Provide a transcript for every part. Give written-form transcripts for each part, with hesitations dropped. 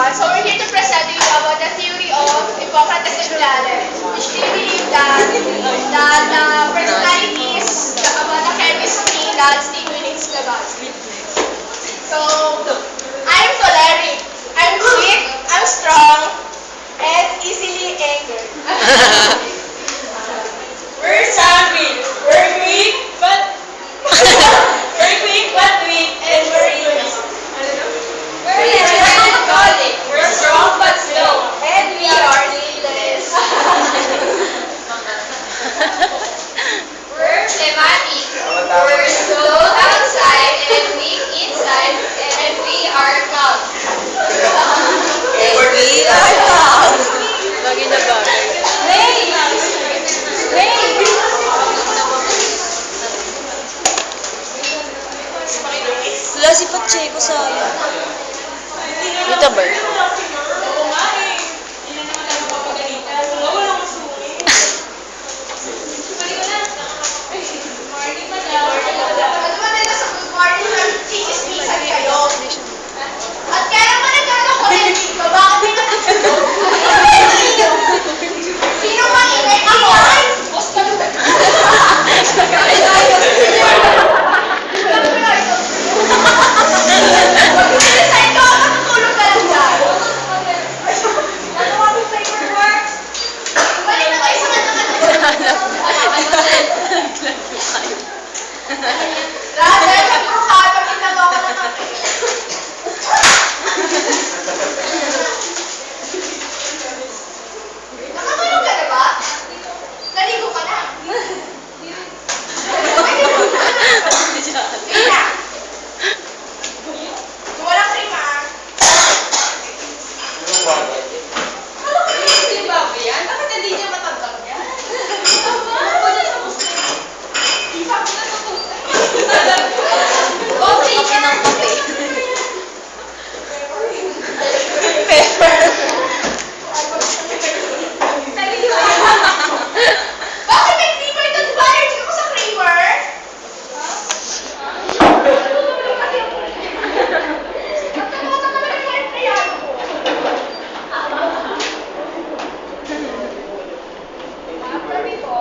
So we're here to present to you about the theory of Hippocrates and Galen, which they believe that personalities about the chemistry that stimulates the body. So I'm choleric, I'm quick, I'm strong, and easily angered. We're sanguine, we're quick, but weak, and we're easy. We're melancholic, we're strong but slow, and we are needless. We're phlegmatic, we're slow outside and weak inside, and we are calm. Bagay na bagay. Wala si Pacheco sa ayan. Dito ba? At kaya naman nagkakakulit dito, bakit may nakatulog? Sino maingay? Ako! Oscar! Saan ka? Matutulog ka lang dyan. Ano nga yung flavor works? Balik na tayo sa kanya-kanya. Rather, magpukata, pinagawa na natin. Nakatulog ka na ba? Naligo ka na? Sige na. Kung walang cream ah. Hindi ba yan? Bakit hindi niya matandang yan? Hindi pa ako natutulog. Kape ng kape. Bakit may creamer doon ba? Allergic ako sa creamer. Nagkakata naman ang kahit kayano ko. Kape po?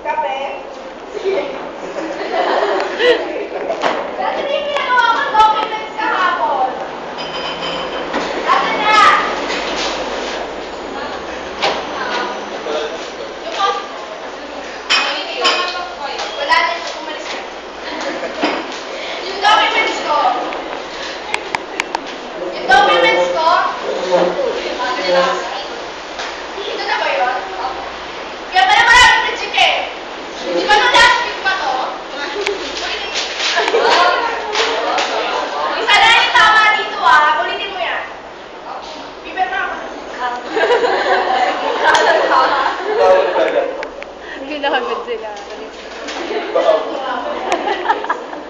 Kape? Sige. Dati na yung ginagawa ko documents kahapon. Dati na! Wala na yung umalis na. Yung documents ko. Ito na ba yun? Kaya pala maraming project eh. Di ba nung last week pa to? Isa na yung tama dito ah. Ulitin mo yan. Bibet na ako. Ginagad sila.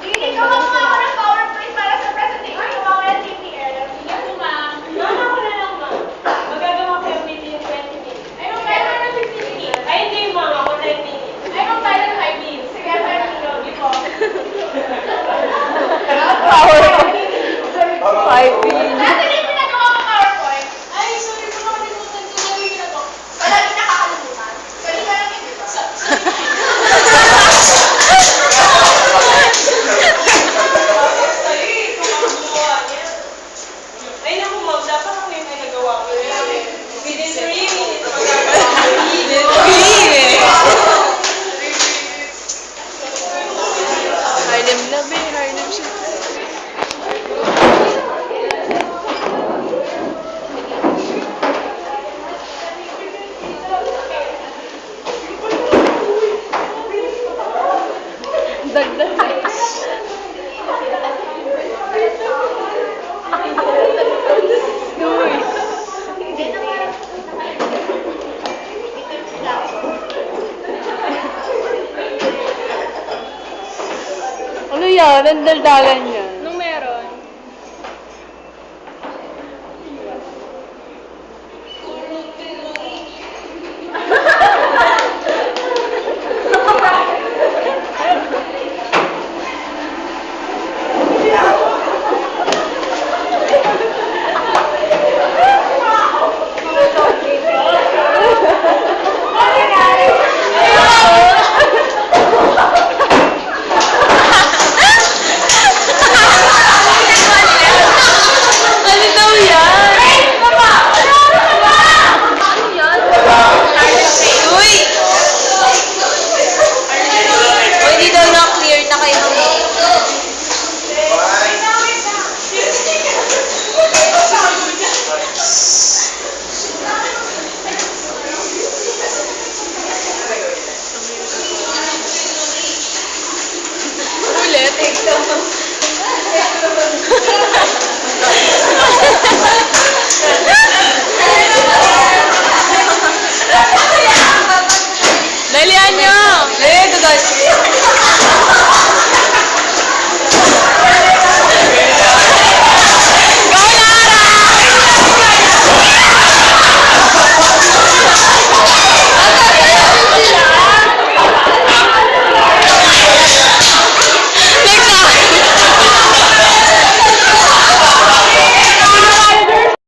Hindi ka makuha ako ng PowerPoint para sa presentation ng mga TPL. Sige po, ma'am. Ma'am, ako na lang, ma'am. Magagawa ko yung meeting yung 20 minutes. Ay, ma'am, kaya na 15 minutes. Ay, hindi, ma'am. Ako 10 minutes. Ay, ma'am, kaya na 5 minutes. Sige, 5 minutes. Hindi po. PowerPoint. 5 minutes. Dati na yung pinagawa ko PowerPoint. Ay, sorry po, nakalimutan ko. Gawin ko na po. Palagi nakakalimutan. Kanina lang yun, di ba? Ay, naku, ma'am, dapat ako yung may nagawa ko. Within 3 minutes, Harlem na be, Harlem siya. Dagdag. Uy. Ano yan? Ang daldalan niyo.